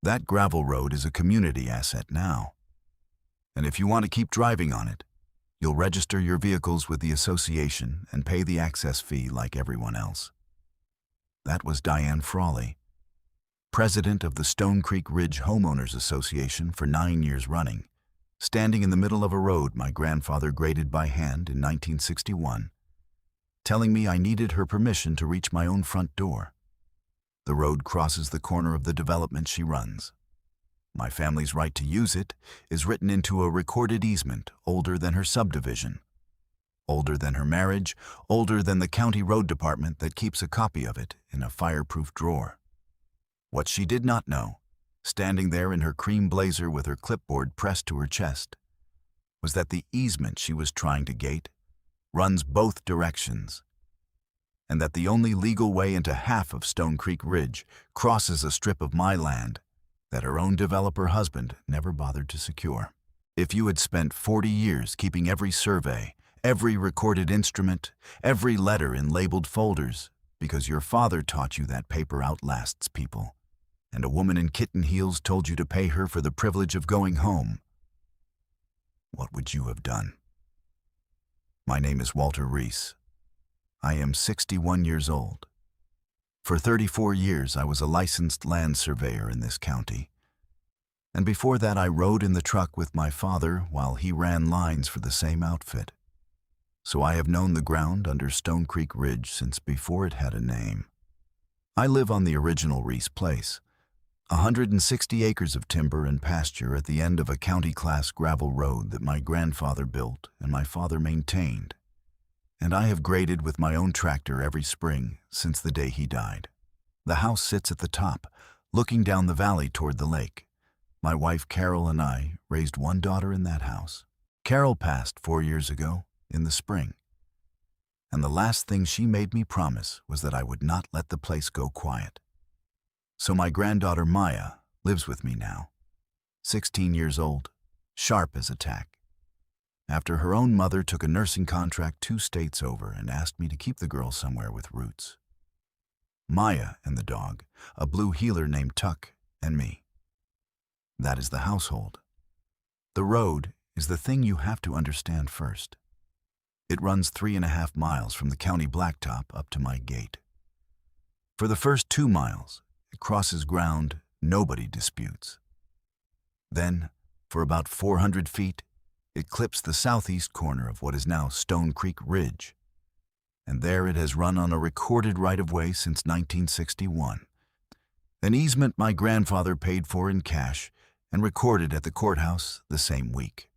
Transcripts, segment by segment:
That gravel road is a community asset now, and if you want to keep driving on it, you'll register your vehicles with the association and pay the access fee like everyone else. That was Diane Frawley, president of the Stone Creek Ridge Homeowners Association for 9 years running, standing in the middle of a road my grandfather graded by hand in 1961, telling me I needed her permission to reach my own front door. The road crosses the corner of the development she runs. My family's right to use it is written into a recorded easement older than her subdivision, older than her marriage, older than the county road department that keeps a copy of it in a fireproof drawer. What she did not know, standing there in her cream blazer with her clipboard pressed to her chest, was that the easement she was trying to gate runs both directions, and that the only legal way into half of Stone Creek Ridge crosses a strip of my land that her own developer husband never bothered to secure. If you had spent 40 years keeping every survey, every recorded instrument, every letter in labeled folders, because your father taught you that paper outlasts people, and a woman in kitten heels told you to pay her for the privilege of going home, what would you have done? My name is Walter Reese. I am 61 years old. For 34 years, I was a licensed land surveyor in this county. And before that, I rode in the truck with my father while he ran lines for the same outfit. So I have known the ground under Stone Creek Ridge since before it had a name. I live on the original Reese Place, 160 acres of timber and pasture at the end of a county-class gravel road that my grandfather built and my father maintained. And I have graded with my own tractor every spring since the day he died. The house sits at the top, looking down the valley toward the lake. My wife Carol and I raised one daughter in that house. Carol passed 4 years ago, in the spring. And the last thing she made me promise was that I would not let the place go quiet. So my granddaughter Maya lives with me now, 16 years old, sharp as a tack. After her own mother took a nursing contract 2 states over and asked me to keep the girl somewhere with roots. Maya and the dog, a blue heeler named Tuck, and me. That is the household. The road is the thing you have to understand first. It runs 3.5 miles from the county blacktop up to my gate. For the first 2 miles, it crosses ground nobody disputes. Then, for about 400 feet, it clips the southeast corner of what is now Stone Creek Ridge, and there it has run on a recorded right-of-way since 1961, an easement my grandfather paid for in cash and recorded at the courthouse the same week.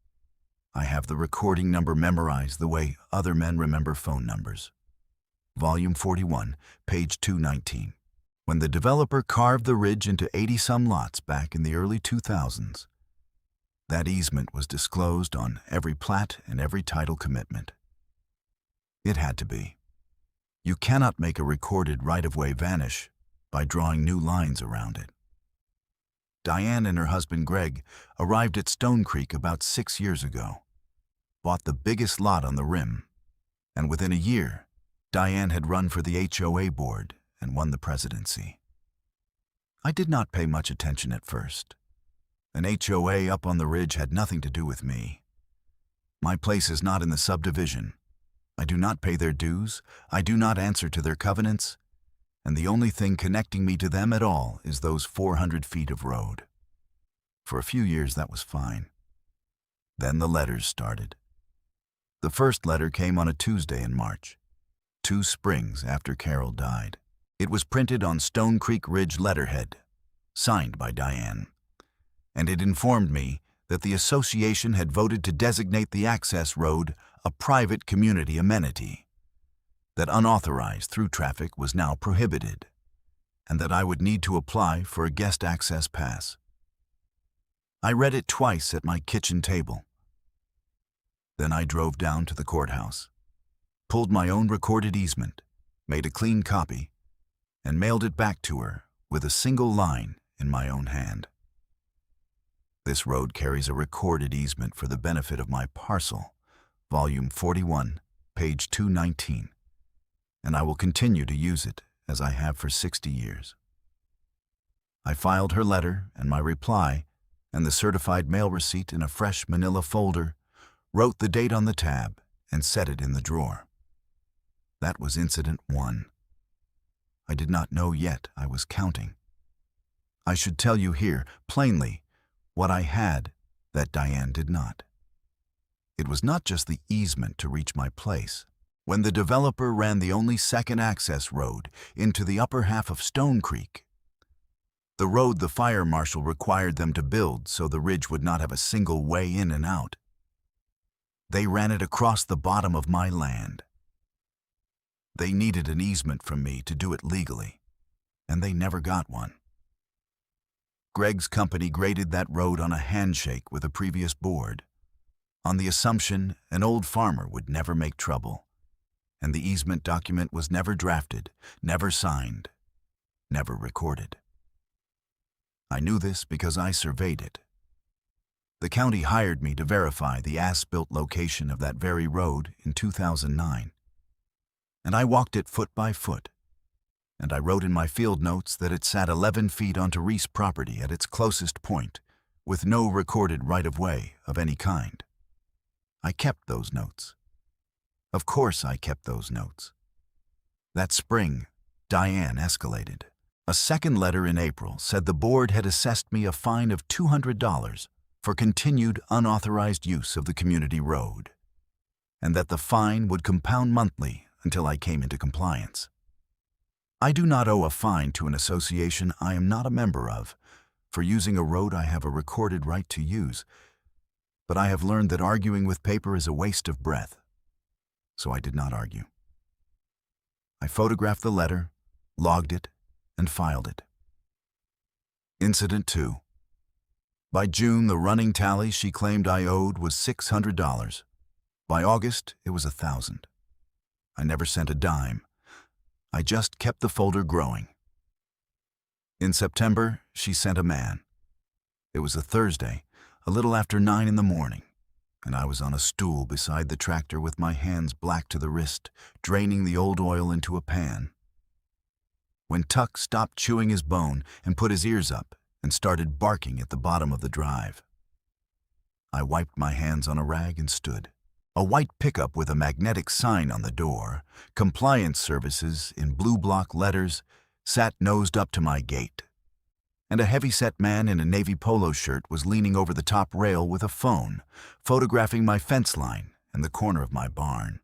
I have the recording number memorized the way other men remember phone numbers. Volume 41, page 219. When the developer carved the ridge into 80-some lots back in the early 2000s, that easement was disclosed on every plat and every title commitment. It had to be. You cannot make a recorded right-of-way vanish by drawing new lines around it. Diane and her husband Greg arrived at Stone Creek about 6 years ago, bought the biggest lot on the rim, and within a year, Diane had run for the HOA board and won the presidency. I did not pay much attention at first. An HOA up on the ridge had nothing to do with me. My place is not in the subdivision. I do not pay their dues, I do not answer to their covenants, and the only thing connecting me to them at all is those 400 feet of road. For a few years that was fine. Then the letters started. The first letter came on a Tuesday in March, 2 springs after Carol died. It was printed on Stone Creek Ridge letterhead, signed by Diane, and it informed me that the association had voted to designate the access road a private community amenity, that unauthorized through traffic was now prohibited, and that I would need to apply for a guest access pass. I read it twice at my kitchen table. Then I drove down to the courthouse, pulled my own recorded easement, made a clean copy, and mailed it back to her with a single line in my own hand. This road carries a recorded easement for the benefit of my parcel, volume 41, page 219, and I will continue to use it as I have for 60 years. I filed her letter and my reply and the certified mail receipt in a fresh manila folder, wrote the date on the tab, and set it in the drawer. That was incident 1. I did not know yet I was counting. I should tell you here, plainly, what I had that Diane did not. It was not just the easement to reach my place. When the developer ran the only second access road into the upper half of Stone Creek, the road the fire marshal required them to build so the ridge would not have a single way in and out, they ran it across the bottom of my land. They needed an easement from me to do it legally, and they never got one. Greg's company graded that road on a handshake with a previous board, on the assumption an old farmer would never make trouble, and the easement document was never drafted, never signed, never recorded. I knew this because I surveyed it. The county hired me to verify the as-built location of that very road in 2009, and I walked it foot by foot, and I wrote in my field notes that it sat 11 feet onto Reese property at its closest point, with no recorded right-of-way of any kind. I kept those notes. Of course I kept those notes. That spring, Diane escalated. A second letter in April said the board had assessed me a fine of $200 for continued unauthorized use of the community road, and that the fine would compound monthly until I came into compliance. I do not owe a fine to an association I am not a member of for using a road I have a recorded right to use, but I have learned that arguing with paper is a waste of breath, so I did not argue. I photographed the letter, logged it, and filed it. Incident 2. By June, the running tally she claimed I owed was $600. By August, it was $1,000. I never sent a dime. I just kept the folder growing. In September, she sent a man. It was a Thursday, a little after 9 in the morning, and I was on a stool beside the tractor with my hands black to the wrist, draining the old oil into a pan, when Tuck stopped chewing his bone and put his ears up and started barking at the bottom of the drive. I wiped my hands on a rag and stood. A white pickup with a magnetic sign on the door, Compliance Services in blue block letters, sat nosed up to my gate, and a heavy-set man in a navy polo shirt was leaning over the top rail with a phone, photographing my fence line and the corner of my barn.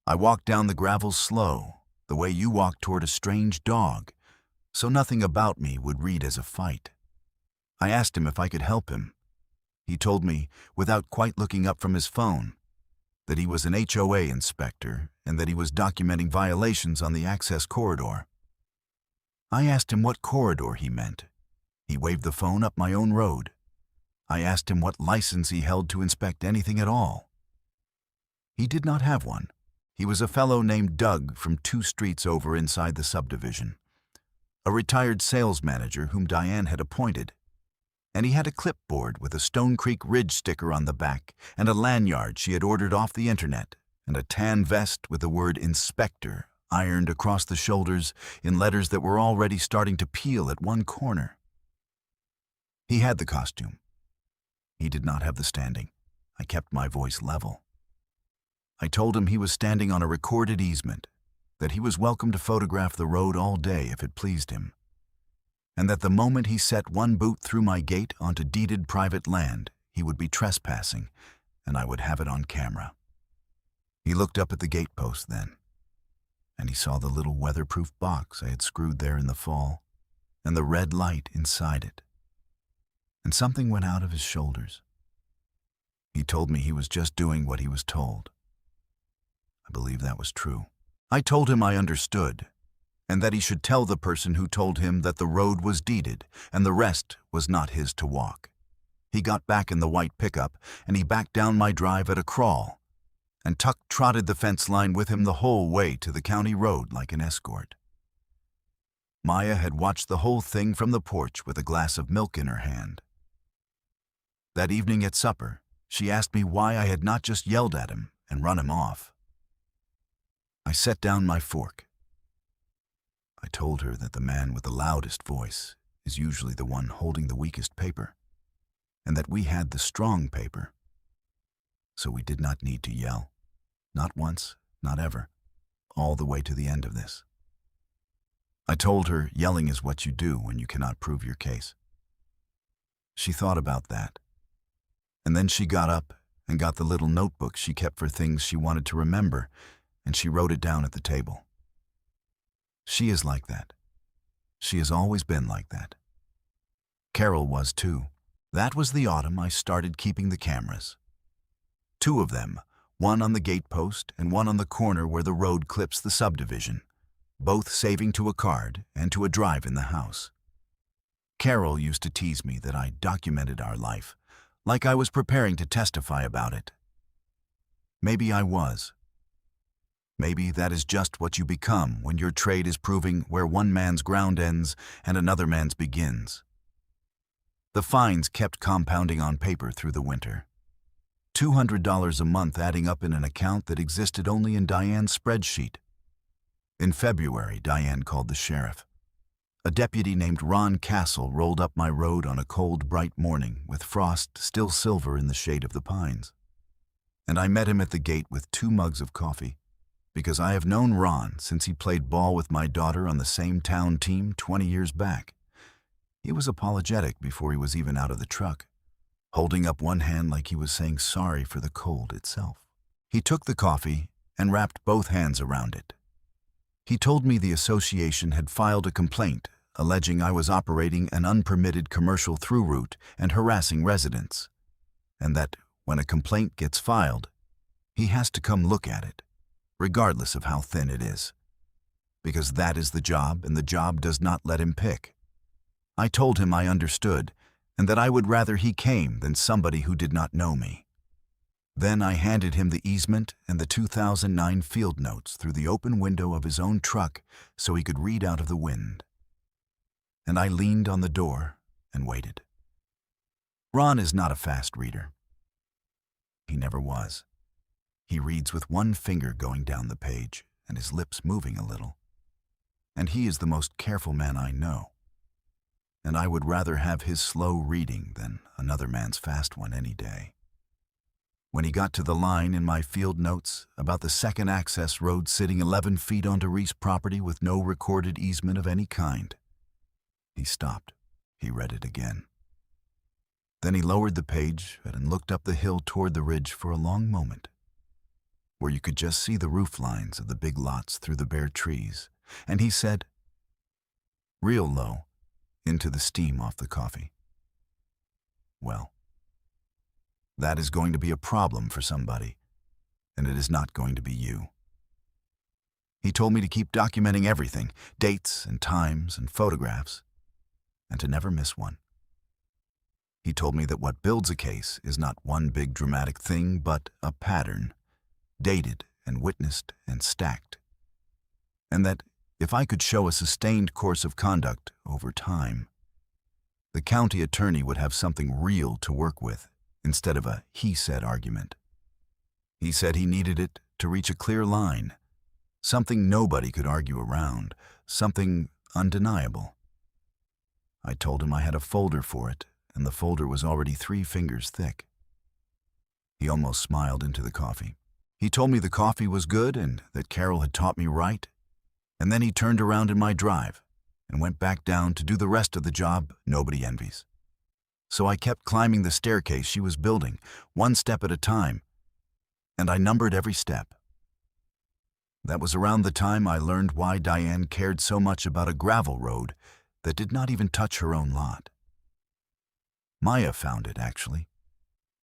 I walked down the gravel slow, the way you walk toward a strange dog, so nothing about me would read as a fight. I asked him if I could help him. He told me, without quite looking up from his phone, that he was an HOA inspector and that he was documenting violations on the access corridor. I asked him what corridor he meant. He waved the phone up my own road. I asked him what license he held to inspect anything at all. He did not have one. He was a fellow named Doug from 2 streets over inside the subdivision, a retired sales manager whom Diane had appointed, and he had a clipboard with a Stone Creek Ridge sticker on the back and a lanyard she had ordered off the internet, and a tan vest with the word Inspector ironed across the shoulders in letters that were already starting to peel at one corner. He had the costume. He did not have the standing. I kept my voice level. I told him he was standing on a recorded easement, that he was welcome to photograph the road all day if it pleased him, and that the moment he set one boot through my gate onto deeded private land, he would be trespassing, and I would have it on camera. He looked up at the gatepost then, and he saw the little weatherproof box I had screwed there in the fall, and the red light inside it, and something went out of his shoulders. He told me he was just doing what he was told. I believe that was true. I told him I understood, and that he should tell the person who told him that the road was deeded and the rest was not his to walk. He got back in the white pickup, and he backed down my drive at a crawl, and Tuck trotted the fence line with him the whole way to the county road like an escort. Maya had watched the whole thing from the porch with a glass of milk in her hand. That evening at supper, she asked me why I had not just yelled at him and run him off. I set down my fork. I told her that the man with the loudest voice is usually the one holding the weakest paper, and that we had the strong paper. So we did not need to yell. Not once, not ever, all the way to the end of this. I told her yelling is what you do when you cannot prove your case. She thought about that, and then she got up and got the little notebook she kept for things she wanted to remember, and she wrote it down at the table. She is like that. She has always been like that. Carol was too. That was the autumn I started keeping the cameras. 2 of them, one on the gate post and one on the corner where the road clips the subdivision, both saving to a card and to a drive in the house. Carol used to tease me that I documented our life, like I was preparing to testify about it. Maybe I was. Maybe that is just what you become when your trade is proving where one man's ground ends and another man's begins. The fines kept compounding on paper through the winter. $200 a month adding up in an account that existed only in Diane's spreadsheet. In February, Diane called the sheriff. A deputy named Ron Castle rolled up my road on a cold, bright morning with frost still silver in the shade of the pines. And I met him at the gate with 2 mugs of coffee, because I have known Ron since he played ball with my daughter on the same town team 20 years back. He was apologetic before he was even out of the truck, holding up one hand like he was saying sorry for the cold itself. He took the coffee and wrapped both hands around it. He told me the association had filed a complaint alleging I was operating an unpermitted commercial through route and harassing residents, and that when a complaint gets filed, he has to come look at it, regardless of how thin it is, because that is the job and the job does not let him pick. I told him I understood and that I would rather he came than somebody who did not know me. Then I handed him the easement and the 2009 field notes through the open window of his own truck so he could read out of the wind. And I leaned on the door and waited. Ron is not a fast reader. He never was. He reads with one finger going down the page and his lips moving a little. And he is the most careful man I know. And I would rather have his slow reading than another man's fast one any day. When he got to the line in my field notes about the second access road sitting 11 feet onto Reese property with no recorded easement of any kind, he stopped. He read it again. Then he lowered the page and looked up the hill toward the ridge for a long moment, where you could just see the roof lines of the big lots through the bare trees, and he said, real low, into the steam off the coffee, "Well, that is going to be a problem for somebody, and it is not going to be you." He told me to keep documenting everything, dates and times and photographs, and to never miss one. He told me that what builds a case is not one big dramatic thing, but a pattern, dated and witnessed and stacked, and that if I could show a sustained course of conduct over time, the county attorney would have something real to work with instead of a he-said argument. He said he needed it to reach a clear line, something nobody could argue around, something undeniable. I told him I had a folder for it, and the folder was already 3 fingers thick. He almost smiled into the coffee. He told me the coffee was good and that Carol had taught me right, and then he turned around in my drive and went back down to do the rest of the job nobody envies. So I kept climbing the staircase she was building, one step at a time, and I numbered every step. That was around the time I learned why Diane cared so much about a gravel road that did not even touch her own lot. Maya found it, actually,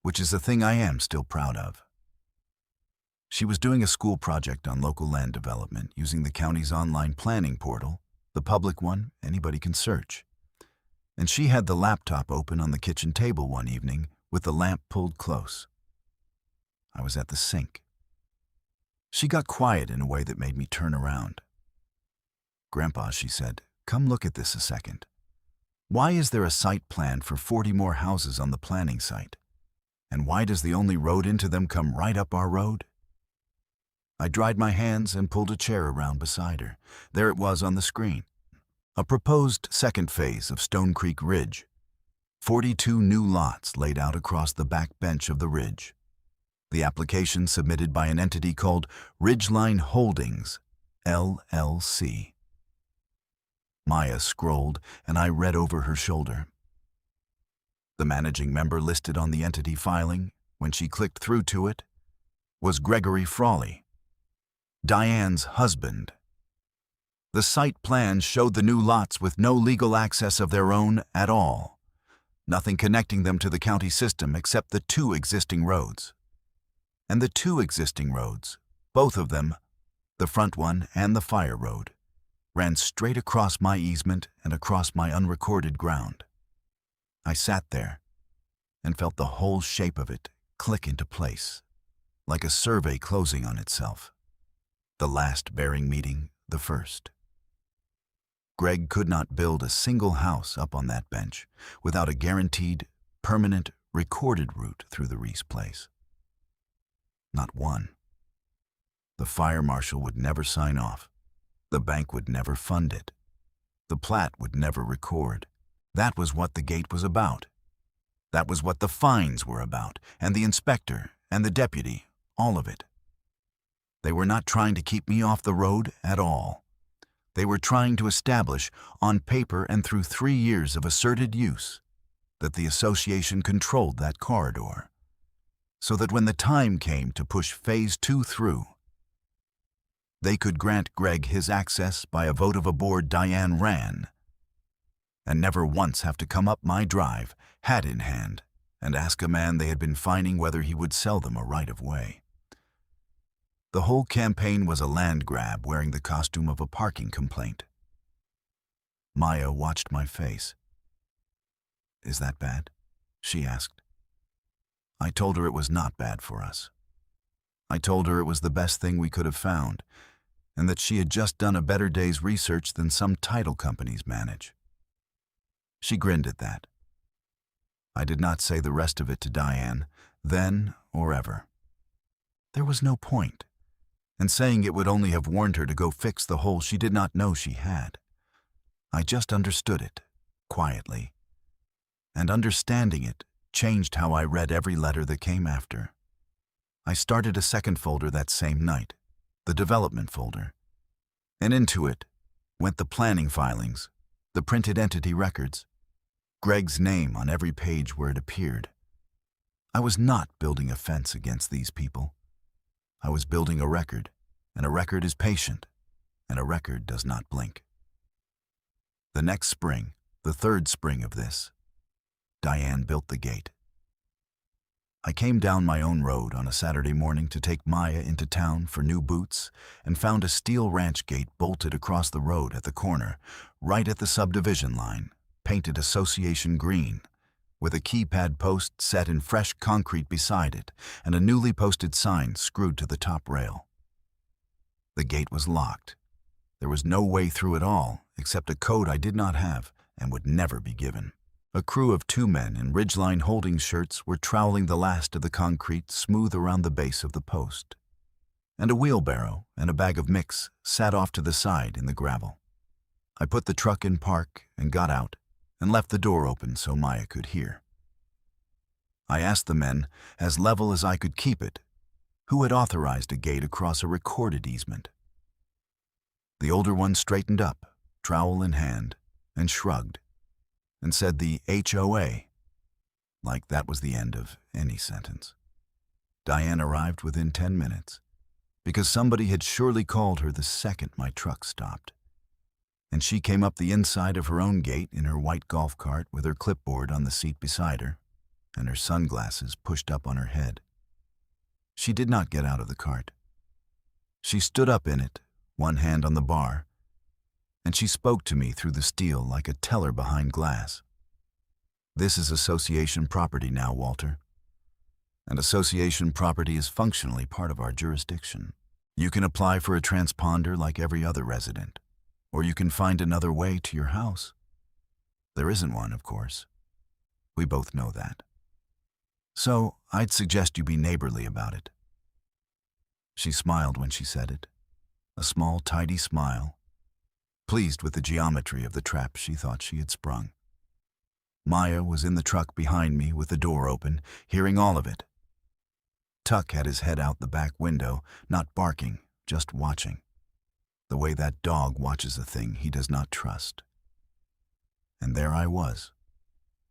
which is a thing I am still proud of. She was doing a school project on local land development using the county's online planning portal, the public one anybody can search. And she had the laptop open on the kitchen table one evening with the lamp pulled close. I was at the sink. She got quiet in a way that made me turn around. "Grandpa," she said, "come look at this a second. Why is there a site plan for 40 more houses on the planning site? And why does the only road into them come right up our road?" I dried my hands and pulled a chair around beside her. There it was on the screen. A proposed second phase of Stone Creek Ridge. 42 new lots laid out across the back bench of the ridge. The application submitted by an entity called Ridgeline Holdings, LLC. Maya scrolled, and I read over her shoulder. The managing member listed on the entity filing, when she clicked through to it, was Gregory Frawley, Diane's husband. The site plan showed the new lots with no legal access of their own at all, nothing connecting them to the county system except the 2 existing roads. And the 2 existing roads, both of them, the front one and the fire road, ran straight across my easement and across my unrecorded ground. I sat there and felt the whole shape of it click into place, like a survey closing on itself. The last bearing meeting, the first. Greg could not build a single house up on that bench without a guaranteed, permanent, recorded route through the Reese place. Not one. The fire marshal would never sign off. The bank would never fund it. The plat would never record. That was what the gate was about. That was what the fines were about, and the inspector and the deputy, all of it. They were not trying to keep me off the road at all. They were trying to establish, on paper and through 3 years of asserted use, that the association controlled that corridor, so that when the time came to push Phase 2 through, they could grant Greg his access by a vote of a board Diane ran, and never once have to come up my drive, hat in hand, and ask a man they had been fining whether he would sell them a right-of-way. The whole campaign was a land grab wearing the costume of a parking complaint. Maya watched my face. "Is that bad?" she asked. I told her it was not bad for us. I told her it was the best thing we could have found, and that she had just done a better day's research than some title companies manage. She grinned at that. I did not say the rest of it to Diane, then or ever. There was no point, and saying it would only have warned her to go fix the hole she did not know she had. I just understood it, quietly, and understanding it changed how I read every letter that came after. I started a second folder that same night, the development folder, and into it went the planning filings, the printed entity records, Greg's name on every page where it appeared. I was not building a fence against these people. I was building a record, and a record is patient, and a record does not blink. The next spring, the 3rd spring of this, Diane built the gate. I came down my own road on a Saturday morning to take Maya into town for new boots and found a steel ranch gate bolted across the road at the corner, right at the subdivision line, painted association green, with a keypad post set in fresh concrete beside it and a newly posted sign screwed to the top rail. The gate was locked. There was no way through at all, except a code I did not have and would never be given. A crew of 2 men in Ridgeline Holdings shirts were troweling the last of the concrete smooth around the base of the post, and a wheelbarrow and a bag of mix sat off to the side in the gravel. I put the truck in park and got out and left the door open so Maya could hear. I asked the men, as level as I could keep it, who had authorized a gate across a recorded easement. The older one straightened up, trowel in hand, and shrugged, and said the HOA, like that was the end of any sentence. Diane arrived within 10 minutes, because somebody had surely called her the second my truck stopped. And she came up the inside of her own gate in her white golf cart with her clipboard on the seat beside her, and her sunglasses pushed up on her head. She did not get out of the cart. She stood up in it, one hand on the bar, and she spoke to me through the steel like a teller behind glass. "This is association property now, Walter. And association property is functionally part of our jurisdiction. You can apply for a transponder like every other resident, or you can find another way to your house. There isn't one, of course. We both know that. So I'd suggest you be neighborly about it." She smiled when she said it, a small, tidy smile, pleased with the geometry of the trap she thought she had sprung. Maya was in the truck behind me with the door open, hearing all of it. Tuck had his head out the back window, not barking, just watching. The way that dog watches a thing he does not trust. And there I was,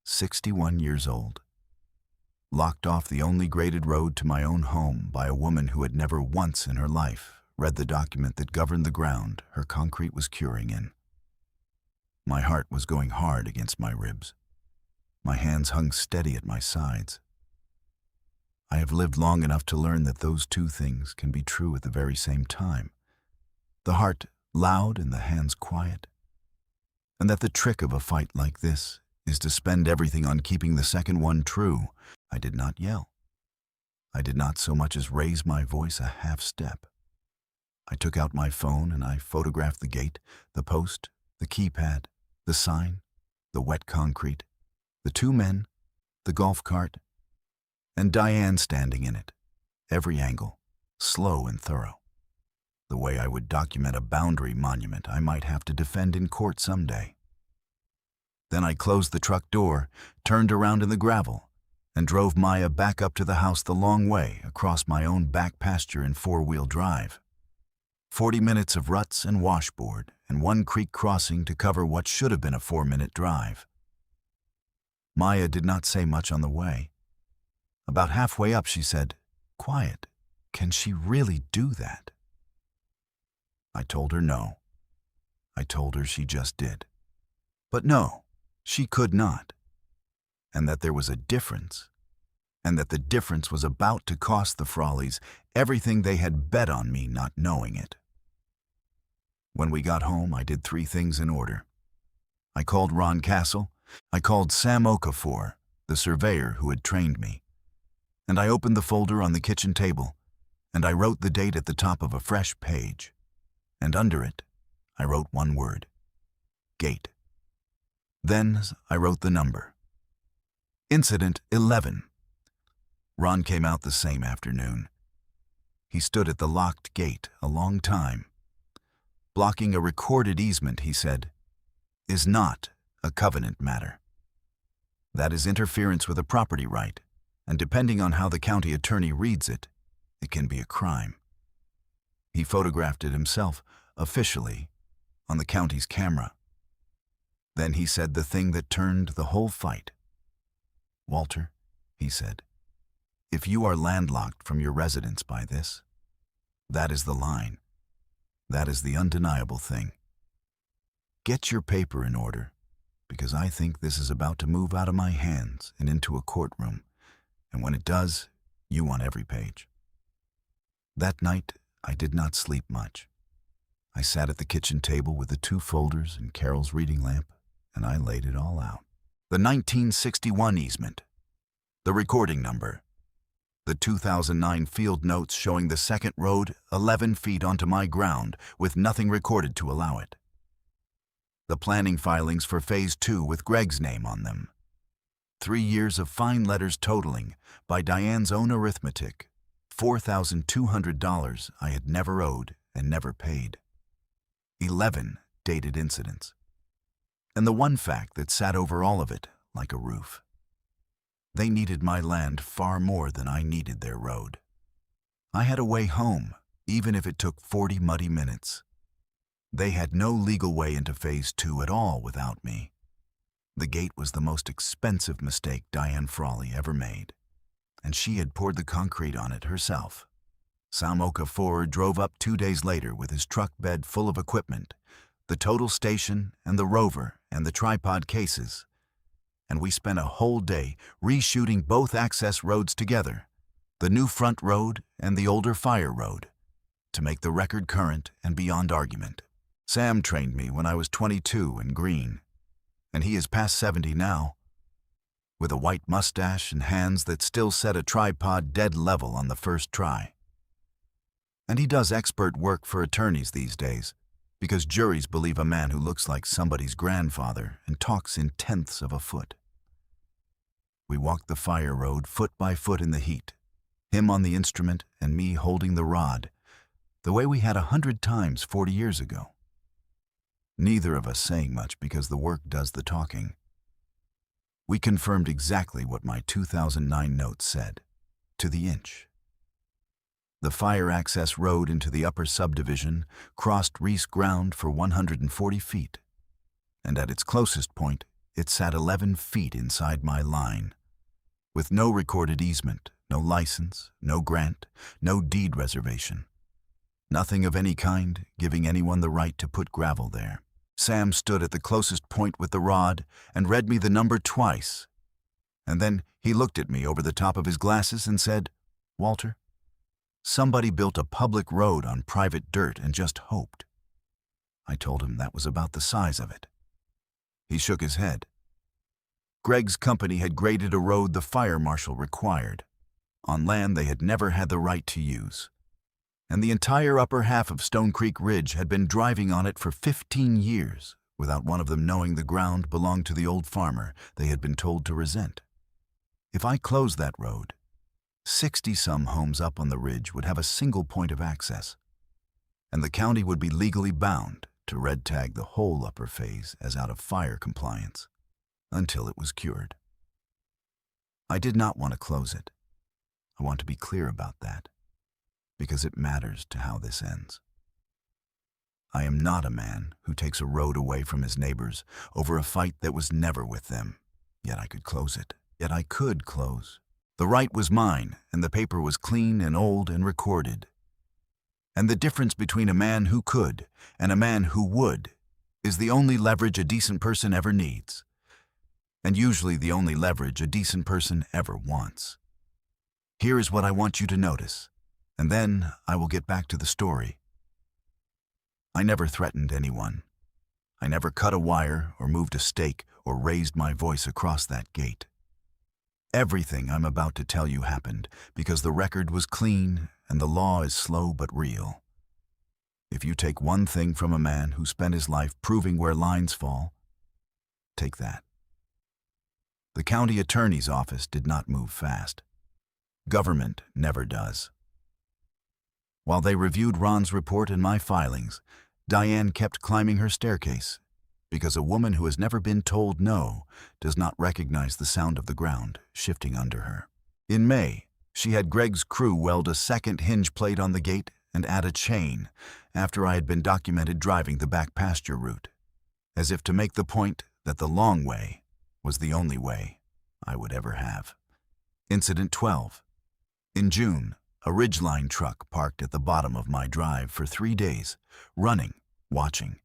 61 years old, locked off the only graded road to my own home by a woman who had never once in her life read the document that governed the ground her concrete was curing in. My heart was going hard against my ribs. My hands hung steady at my sides. I have lived long enough to learn that those two things can be true at the very same time. The heart loud and the hands quiet. And that the trick of a fight like this is to spend everything on keeping the second one true. I did not yell. I did not so much as raise my voice a half step. I took out my phone and I photographed the gate, the post, the keypad, the sign, the wet concrete, the two men, the golf cart, and Diane standing in it, every angle, slow and thorough. The way I would document a boundary monument I might have to defend in court someday. Then I closed the truck door, turned around in the gravel, and drove Maya back up to the house the long way across my own back pasture in four-wheel drive. 40 minutes of ruts and washboard and one creek crossing to cover what should have been a 4-minute drive. Maya did not say much on the way. About halfway up she said, "Quiet, can she really do that?" I told her no. I told her she just did. But no, she could not. And that there was a difference. And that the difference was about to cost the Frawleys everything they had bet on me not knowing it. When we got home, I did 3 things in order. I called Ron Castle. I called Sam Okafor, the surveyor who had trained me. And I opened the folder on the kitchen table, and I wrote the date at the top of a fresh page. And under it, I wrote one word: gate. Then I wrote the number. Incident 11. Ron came out the same afternoon. He stood at the locked gate a long time. Blocking a recorded easement, he said, is not a covenant matter. That is interference with a property right, and depending on how the county attorney reads it, it can be a crime. He photographed it himself, officially, on the county's camera. Then he said the thing that turned the whole fight. "Walter," he said, "if you are landlocked from your residence by this, that is the line. That is the undeniable thing. Get your paper in order, because I think this is about to move out of my hands and into a courtroom, and when it does, you want every page." That night, I did not sleep much. I sat at the kitchen table with the 2 folders and Carol's reading lamp, and I laid it all out. The 1961 easement, the recording number, the 2009 field notes showing the second road 11 feet onto my ground with nothing recorded to allow it. The planning filings for Phase 2 with Greg's name on them. 3 years of fine letters totaling, by Diane's own arithmetic, $4,200 I had never owed and never paid. 11 dated incidents. And the one fact that sat over all of it like a roof. They needed my land far more than I needed their road. I had a way home, even if it took 40 muddy minutes. They had no legal way into Phase 2 at all without me. The gate was the most expensive mistake Diane Frawley ever made, and she had poured the concrete on it herself. Sam Okafor drove up 2 days later with his truck bed full of equipment, the total station and the rover and the tripod cases, and we spent a whole day reshooting both access roads together, the new front road and the older fire road, to make the record current and beyond argument. Sam trained me when I was 22 and green, and he is past 70 now, with a white mustache and hands that still set a tripod dead level on the first try. And he does expert work for attorneys these days, because juries believe a man who looks like somebody's grandfather and talks in tenths of a foot. We walked the fire road foot by foot in the heat, him on the instrument and me holding the rod, the way we had 100 times 40 years ago. neither of us saying much because the work does the talking. We confirmed exactly what my 2009 notes said, to the inch. The fire access road into the upper subdivision crossed Reese ground for 140 feet, and at its closest point, it sat 11 feet inside my line, with no recorded easement, no license, no grant, no deed reservation. Nothing of any kind giving anyone the right to put gravel there. Sam stood at the closest point with the rod and read me the number twice, and then he looked at me over the top of his glasses and said, "Walter, somebody built a public road on private dirt and just hoped." I told him that was about the size of it. He shook his head. Greg's company had graded a road the fire marshal required, on land they had never had the right to use. And the entire upper half of Stone Creek Ridge had been driving on it for 15 years, without one of them knowing the ground belonged to the old farmer they had been told to resent. If I closed that road, 60-some homes up on the ridge would have a single point of access, and the county would be legally bound to red tag the whole upper phase as out of fire compliance, until it was cured. I did not want to close it. I want to be clear about that, because it matters to how this ends. I am not a man who takes a road away from his neighbors over a fight that was never with them, yet I could close it. Yet I could close. The right was mine, and the paper was clean and old and recorded. And the difference between a man who could and a man who would is the only leverage a decent person ever needs, and usually the only leverage a decent person ever wants. Here is what I want you to notice, and then I will get back to the story. I never threatened anyone. I never cut a wire or moved a stake or raised my voice across that gate. Everything I'm about to tell you happened because the record was clean and the law is slow but real. If you take one thing from a man who spent his life proving where lines fall, take that. The county attorney's office did not move fast. Government never does. While they reviewed Ron's report and my filings, Diane kept climbing her staircase, because a woman who has never been told no does not recognize the sound of the ground shifting under her. In May, she had Greg's crew weld a second hinge plate on the gate and add a chain after I had been documented driving the back pasture route, as if to make the point that the long way was the only way I would ever have. Incident 12. In June, a Ridgeline truck parked at the bottom of my drive for 3 days, running, watching,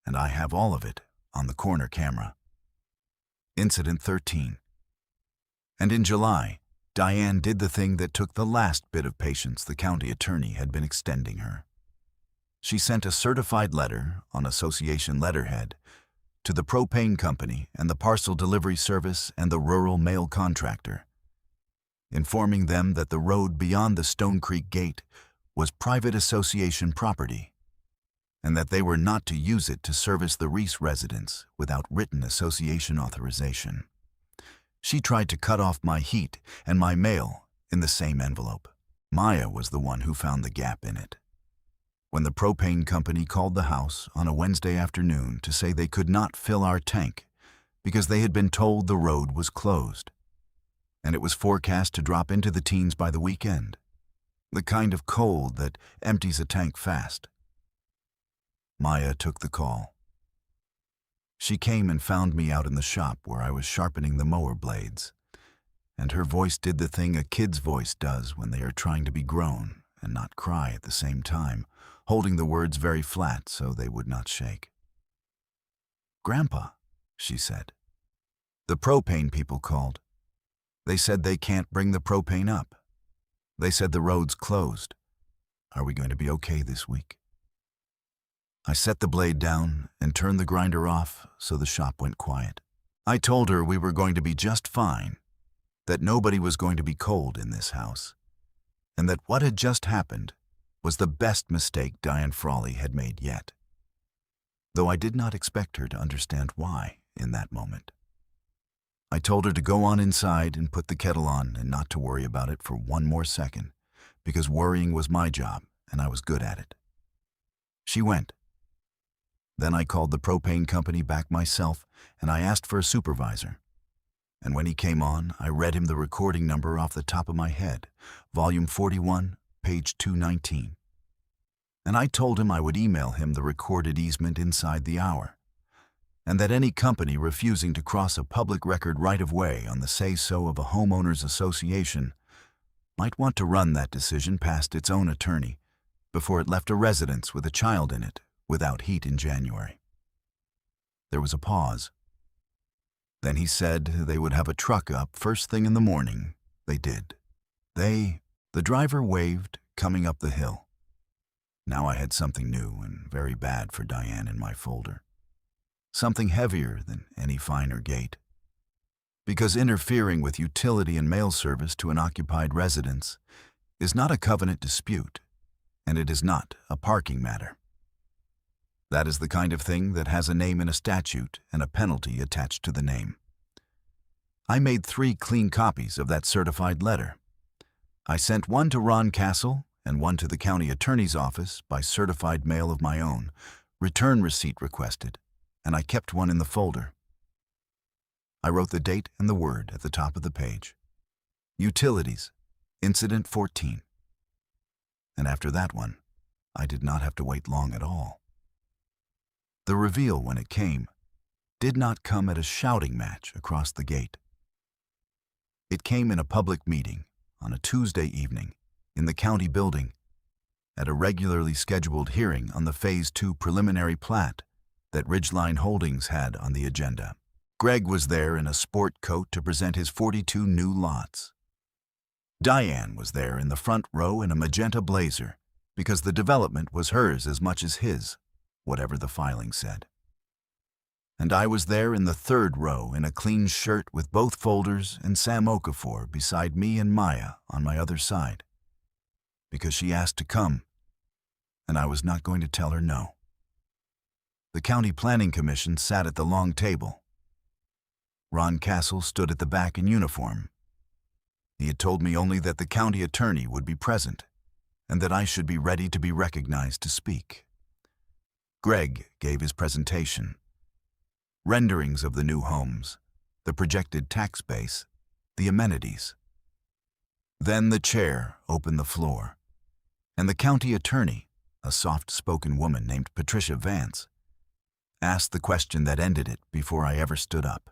and I have all of it on the corner camera. Incident 13. And in July, Diane did the thing that took the last bit of patience the county attorney had been extending her. She sent a certified letter on association letterhead to the propane company and the parcel delivery service and the rural mail contractor, informing them that the road beyond the Stone Creek Gate was private association property, and that they were not to use it to service the Reese residents without written association authorization. She tried to cut off my heat and my mail in the same envelope. Maya was the one who found the gap in it. When the propane company called the house on a Wednesday afternoon to say they could not fill our tank because they had been told the road was closed, and it was forecast to drop into the teens by the weekend, the kind of cold that empties a tank fast. Maya took the call. She came and found me out in the shop where I was sharpening the mower blades, and her voice did the thing a kid's voice does when they are trying to be grown and not cry at the same time, holding the words very flat so they would not shake. "Grandpa," she said, "the propane people called. They said they can't bring the propane up. They said the road's closed. Are we going to be okay this week?" I set the blade down and turned the grinder off so the shop went quiet. I told her we were going to be just fine, that nobody was going to be cold in this house, and that what had just happened was the best mistake Diane Frawley had made yet, though I did not expect her to understand why in that moment. I told her to go on inside and put the kettle on and not to worry about it for one more second, because worrying was my job and I was good at it. She went. Then I called the propane company back myself, and I asked for a supervisor. And when he came on, I read him the recording number off the top of my head, volume 41, page 219. And I told him I would email him the recorded easement inside the hour, and that any company refusing to cross a public record right-of-way on the say-so of a homeowners association might want to run that decision past its own attorney before it left a residence with a child in it without heat in January. There was a pause. Then he said they would have a truck up first thing in the morning. They did. The driver waved, coming up the hill. Now I had something new and very bad for Diane in my folder. Something heavier than any finer gate. Because interfering with utility and mail service to an occupied residence is not a covenant dispute, and it is not a parking matter. That is the kind of thing that has a name in a statute and a penalty attached to the name. I made 3 clean copies of that certified letter. I sent one to Ron Castle and one to the county attorney's office by certified mail of my own, return receipt requested, and I kept one in the folder. I wrote the date and the word at the top of the page. Utilities, Incident 14. And after that one, I did not have to wait long at all. The reveal, when it came, did not come at a shouting match across the gate. It came in a public meeting on a Tuesday evening in the county building at a regularly scheduled hearing on the Phase 2 preliminary plat that Ridgeline Holdings had on the agenda. Greg was there in a sport coat to present his 42 new lots. Diane was there in the front row in a magenta blazer because the development was hers as much as his, whatever the filing said. And I was there in the third row in a clean shirt with both folders and Sam Okafor beside me and Maya on my other side, because she asked to come, and I was not going to tell her no. The County Planning Commission sat at the long table. Ron Castle stood at the back in uniform. He had told me only that the county attorney would be present, and that I should be ready to be recognized to speak. Greg gave his presentation. Renderings of the new homes, the projected tax base, the amenities. Then the chair opened the floor, and the county attorney, a soft-spoken woman named Patricia Vance, asked the question that ended it before I ever stood up.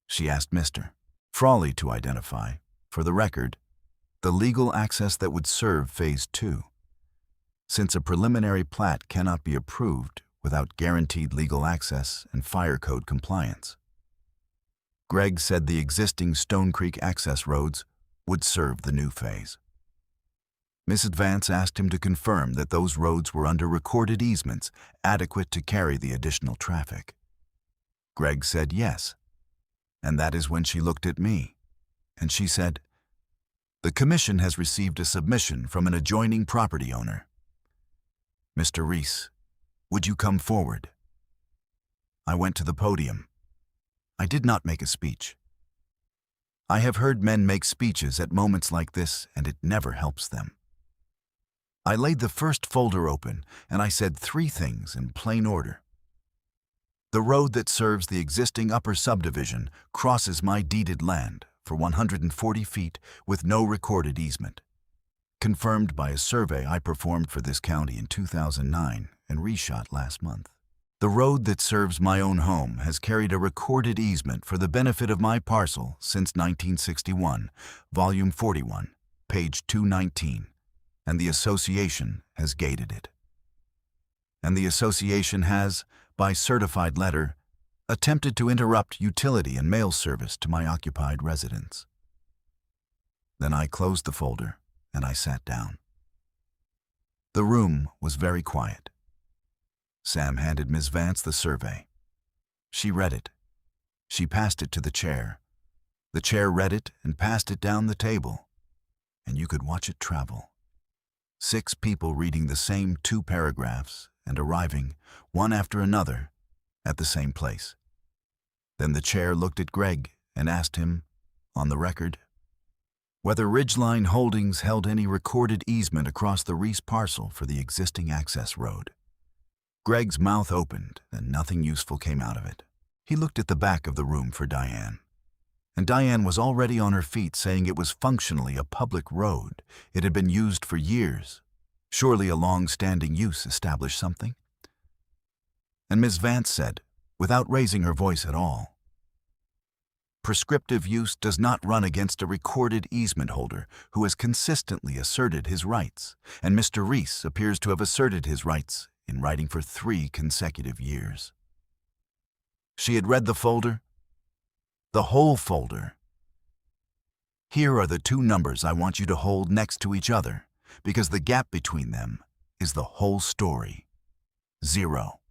She asked Mr. Frawley to identify, for the record, the legal access that would serve Phase 2, since a preliminary plat cannot be approved without guaranteed legal access and fire code compliance. Greg said the existing Stone Creek access roads would serve the new phase. Mrs. Vance asked him to confirm that those roads were under recorded easements adequate to carry the additional traffic. Greg said yes, and that is when she looked at me, and she said, "The commission has received a submission from an adjoining property owner. Mr. Reese, would you come forward?" I went to the podium. I did not make a speech. I have heard men make speeches at moments like this, and it never helps them. I laid the first folder open, and I said 3 things in plain order. The road that serves the existing upper subdivision crosses my deeded land for 140 feet with no recorded easement, confirmed by a survey I performed for this county in 2009 and reshot last month. The road that serves my own home has carried a recorded easement for the benefit of my parcel since 1961, volume 41, page 219, and the association has gated it. And the association has, by certified letter, attempted to interrupt utility and mail service to my occupied residence. Then I closed the folder and I sat down. The room was very quiet. Sam handed Ms. Vance the survey. She read it. She passed it to the chair. The chair read it and passed it down the table, and you could watch it travel. 6 people reading the same 2 paragraphs and arriving, one after another, at the same place. Then the chair looked at Greg and asked him, on the record, whether Ridgeline Holdings held any recorded easement across the Reese parcel for the existing access road. Greg's mouth opened and nothing useful came out of it. He looked at the back of the room for Diane. And Diane was already on her feet saying it was functionally a public road. It had been used for years. Surely a long-standing use established something. And Ms. Vance said, without raising her voice at all, prescriptive use does not run against a recorded easement holder who has consistently asserted his rights, and Mr. Reese appears to have asserted his rights in writing for 3 consecutive years. She had read the folder, the whole folder. Here are the 2 numbers I want you to hold next to each other, because the gap between them is the whole story. 0.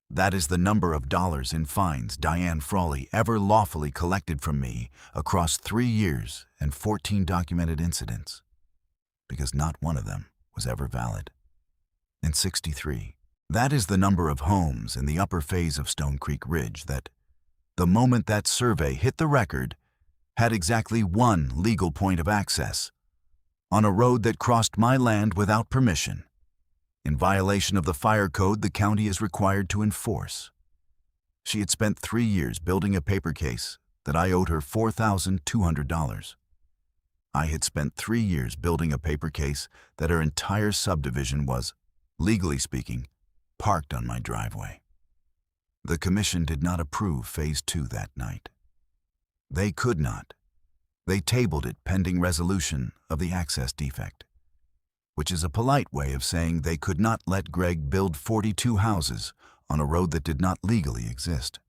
That is the number of dollars in fines Diane Frawley ever lawfully collected from me across 3 years and 14 documented incidents, because not one of them was ever valid. And 63. That is the number of homes in the upper phase of Stone Creek Ridge that, the moment that survey hit the record, had exactly 1 legal point of access, on a road that crossed my land without permission, in violation of the fire code the county is required to enforce. She had spent 3 years building a paper case that I owed her $4,200. I had spent 3 years building a paper case that her entire subdivision was, legally speaking, parked on my driveway. The commission did not approve Phase 2 that night. They could not. They tabled it pending resolution of the access defect, which is a polite way of saying they could not let Greg build 42 houses on a road that did not legally exist.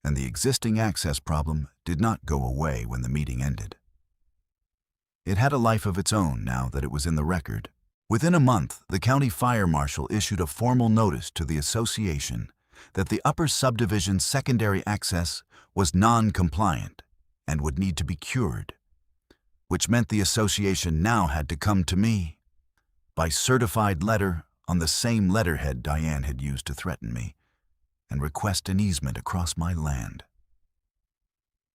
And the existing access problem did not go away when the meeting ended. It had a life of its own now that it was in the record. Within a month, the county fire marshal issued a formal notice to the association that the upper subdivision's secondary access was non-compliant and would need to be cured, which meant the association now had to come to me by certified letter on the same letterhead Diane had used to threaten me, and request an easement across my land.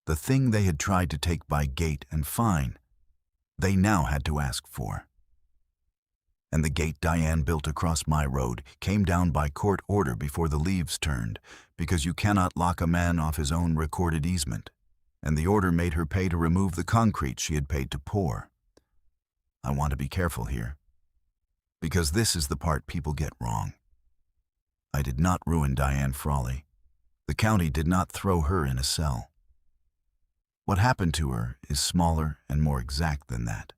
The thing they had tried to take by gate and fine, they now had to ask for. And the gate Diane built across my road came down by court order before the leaves turned, because you cannot lock a man off his own recorded easement, and the order made her pay to remove the concrete she had paid to pour. I want to be careful here, because this is the part people get wrong. I did not ruin Diane Frawley. The county did not throw her in a cell. What happened to her is smaller and more exact than that.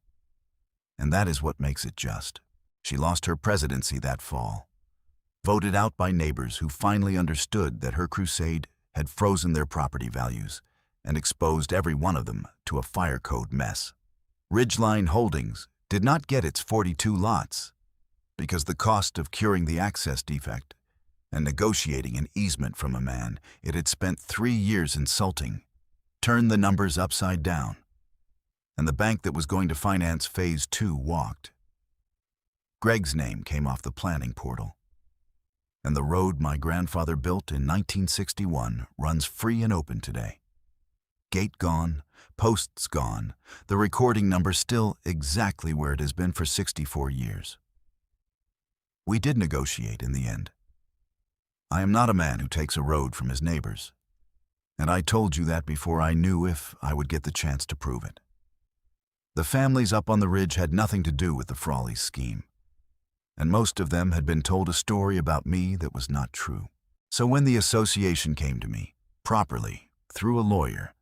And that is what makes it just. She lost her presidency that fall, voted out by neighbors who finally understood that her crusade had frozen their property values and exposed every one of them to a fire code mess. Ridgeline Holdings did not get its 42 lots because the cost of curing the access defect and negotiating an easement from a man it had spent 3 years insulting turned the numbers upside down, and the bank that was going to finance Phase 2 walked. Greg's name came off the planning portal, and the road my grandfather built in 1961 runs free and open today. Gate gone, posts gone, the recording number still exactly where it has been for 64 years. We did negotiate in the end. I am not a man who takes a road from his neighbors, and I told you that before I knew if I would get the chance to prove it. The families up on the ridge had nothing to do with the Frawley scheme, and most of them had been told a story about me that was not true. So when the association came to me, properly, through a lawyer,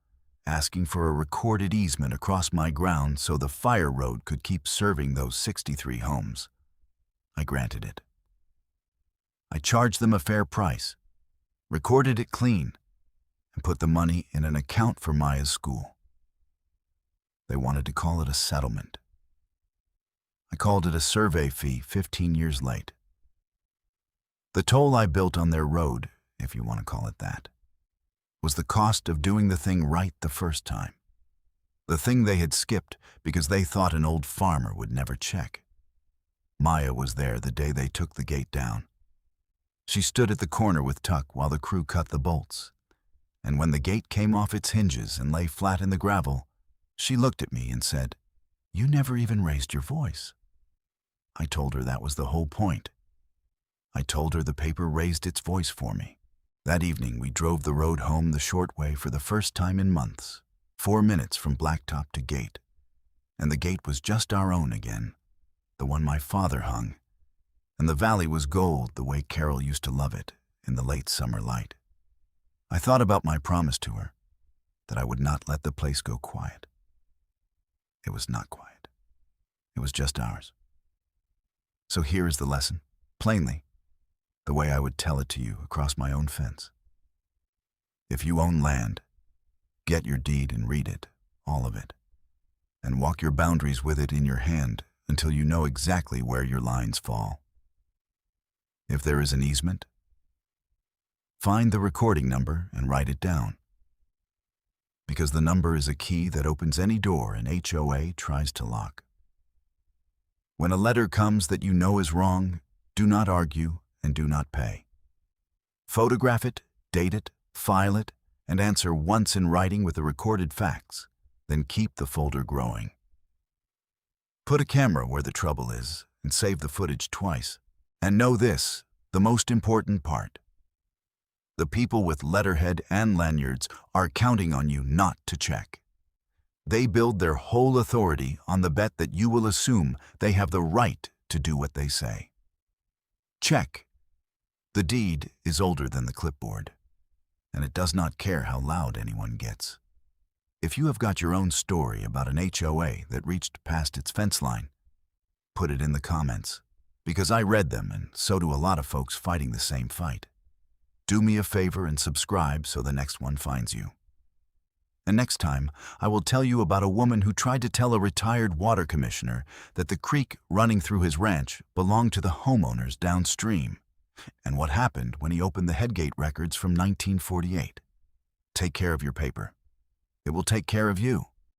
asking for a recorded easement across my ground so the fire road could keep serving those 63 homes, I granted it. I charged them a fair price, recorded it clean, and put the money in an account for Maya's school. They wanted to call it a settlement. I called it a survey fee 15 years late. The toll I built on their road, if you want to call it that, was the cost of doing the thing right the first time. The thing they had skipped because they thought an old farmer would never check. Maya was there the day they took the gate down. She stood at the corner with Tuck while the crew cut the bolts, and when the gate came off its hinges and lay flat in the gravel, she looked at me and said, "You never even raised your voice." I told her that was the whole point. I told her the paper raised its voice for me. That evening, we drove the road home the short way for the first time in months, 4 minutes from blacktop to gate. And the gate was just our own again, the one my father hung. And the valley was gold the way Carol used to love it in the late summer light. I thought about my promise to her, that I would not let the place go quiet. It was not quiet. It was just ours. So here is the lesson, plainly, the way I would tell it to you across my own fence. If you own land, get your deed and read it, all of it, and walk your boundaries with it in your hand until you know exactly where your lines fall. If there is an easement, find the recording number and write it down, because the number is a key that opens any door an HOA tries to lock. When a letter comes that you know is wrong, do not argue and do not pay. Photograph it, date it, file it, and answer once in writing with the recorded facts, then keep the folder growing. Put a camera where the trouble is and save the footage twice. And know this, the most important part. The people with letterhead and lanyards are counting on you not to check. They build their whole authority on the bet that you will assume they have the right to do what they say. Check. The deed is older than the clipboard, and it does not care how loud anyone gets. If you have got your own story about an HOA that reached past its fence line, put it in the comments, because I read them and so do a lot of folks fighting the same fight. Do me a favor and subscribe so the next one finds you. And next time, I will tell you about a woman who tried to tell a retired water commissioner that the creek running through his ranch belonged to the homeowners downstream, and what happened when he opened the Headgate records from 1948. Take care of your paper. It will take care of you.